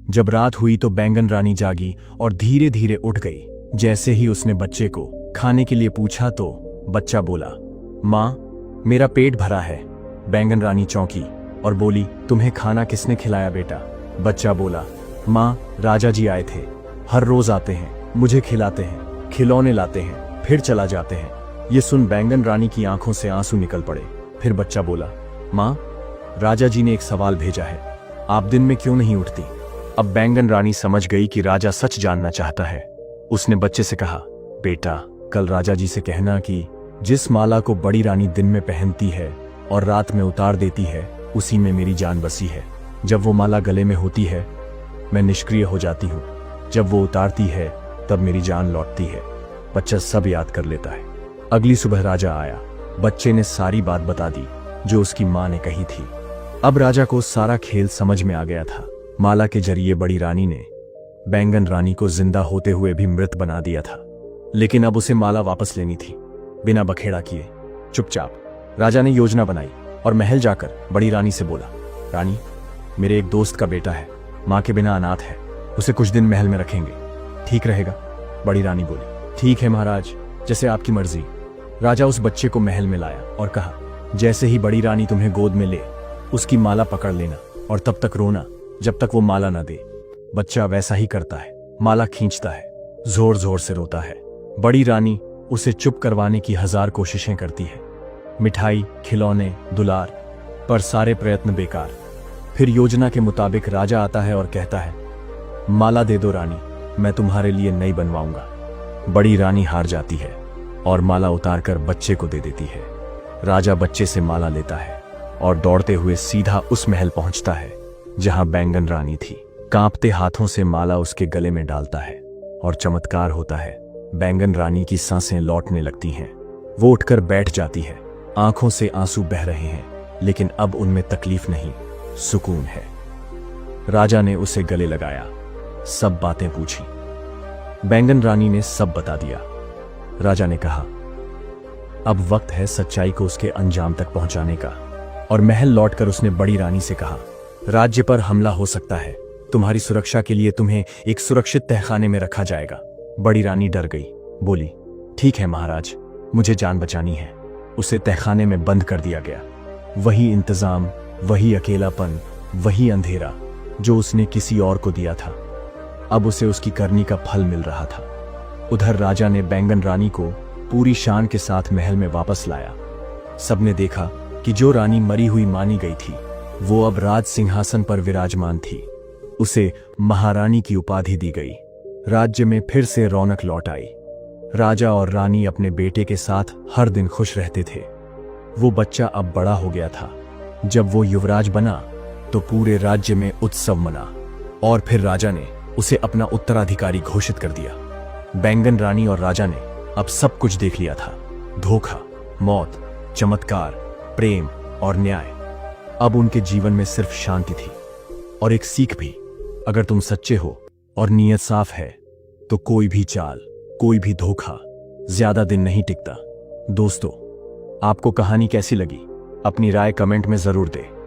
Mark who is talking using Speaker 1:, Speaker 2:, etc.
Speaker 1: जब रात हुई तो बैंगन रानी जागी और धीरे धीरे उठ गई। जैसे ही उसने बच्चे को खाने के लिए पूछा तो बच्चा बोला, माँ, मेरा पेट भरा है। बैंगन रानी चौंकी और बोली, तुम्हें खाना किसने खिलाया बेटा? बच्चा बोला, माँ, राजा जी आए थे। हर रोज आते हैं, मुझे खिलाते हैं, खिलौने लाते हैं, फिर चला जाते हैं। ये सुन बैंगन रानी की आंखों से आंसू निकल पड़े। फिर बच्चा बोला, माँ, राजा जी ने एक सवाल भेजा है, आप दिन में क्यों नहीं उठती? अब बैंगन रानी समझ गई कि राजा सच जानना चाहता है। उसने बच्चे से कहा, बेटा, कल राजा जी से कहना कि जिस माला को बड़ी रानी दिन में पहनती है और रात में उतार देती है, उसी में मेरी जान बसी है। जब वो माला गले में होती है, मैं निष्क्रिय हो जाती हूँ। जब वो उतारती है, तब मेरी जान लौटती है। बच्चा सब याद कर लेता है। अगली सुबह राजा आया। बच्चे ने सारी बात बता दी जो उसकी माँ ने कही थी। अब राजा को सारा खेल समझ में आ गया था। माला के जरिए बड़ी रानी ने बैंगन रानी को जिंदा होते हुए भी मृत बना दिया था, लेकिन अब उसे माला वापस लेनी थी। बिना बखेड़ा किए चुपचाप राजा ने योजना बनाई और महल जाकर बड़ी रानी से बोला, रानी, मेरे एक दोस्त का बेटा है, माँ के बिना अनाथ है, उसे कुछ दिन महल में रखेंगे, ठीक रहेगा? बड़ी रानी बोली, ठीक है महाराज, जैसे आपकी मर्जी। राजा उस बच्चे को महल में लाया और कहा, जैसे ही बड़ी रानी तुम्हें गोद में ले, उसकी माला पकड़ लेना और तब तक रोना जब तक वो माला न दे। बच्चा वैसा ही करता है, माला खींचता है, जोर जोर से रोता है। बड़ी रानी उसे चुप करवाने की 1000 कोशिशें करती है, मिठाई, खिलौने, दुलार, पर सारे प्रयत्न बेकार। फिर योजना के मुताबिक राजा आता है और कहता है, माला दे दो रानी, मैं तुम्हारे लिए नई बनवाऊंगा। बड़ी रानी हार जाती है और माला उतारकर बच्चे को दे देती है। राजा बच्चे से माला लेता है और दौड़ते हुए सीधा उस महल पहुंचता है जहां बैंगन रानी थी। कांपते हाथों से माला उसके गले में डालता है और चमत्कार होता है। बैंगन रानी की सांसें लौटने लगती हैं। वो उठकर बैठ जाती है। आंखों से आंसू बह रहे हैं, लेकिन अब उनमें तकलीफ नहीं, सुकून है। राजा ने उसे गले लगाया, सब बातें पूछी। बैंगन रानी ने सब बता दिया। राजा ने कहा, अब वक्त है सच्चाई को उसके अंजाम तक पहुंचाने का। और महल लौटकर उसने बड़ी रानी से कहा, राज्य पर हमला हो सकता है, तुम्हारी सुरक्षा के लिए तुम्हें एक सुरक्षित तहखाने में रखा जाएगा। बड़ी रानी डर गई, बोली, ठीक है महाराज, मुझे जान बचानी है। उसे तहखाने में बंद कर दिया गया। वही इंतजाम, वही अकेलापन, वही अंधेरा जो उसने किसी और को दिया था। अब उसे उसकी करनी का फल मिल रहा था। उधर राजा ने बैंगन रानी को पूरी शान के साथ महल में वापस लाया। सबने देखा कि जो रानी मरी हुई मानी गई थी, वो अब राज सिंहासन पर विराजमान थी। उसे महारानी की उपाधि दी गई। राज्य में फिर से रौनक लौट आई। राजा और रानी अपने बेटे के साथ हर दिन खुश रहते थे। वो बच्चा अब बड़ा हो गया था। जब वो युवराज बना तो पूरे राज्य में उत्सव मना और फिर राजा ने उसे अपना उत्तराधिकारी घोषित कर दिया। बैंगन रानी और राजा ने अब सब कुछ देख लिया था, धोखा, मौत, चमत्कार, प्रेम और न्याय। अब उनके जीवन में सिर्फ शांति थी और एक सीख भी, अगर तुम सच्चे हो और नीयत साफ है तो कोई भी चाल, कोई भी धोखा ज्यादा दिन नहीं टिकता। दोस्तों, आपको कहानी कैसी लगी? अपनी राय कमेंट में जरूर दें।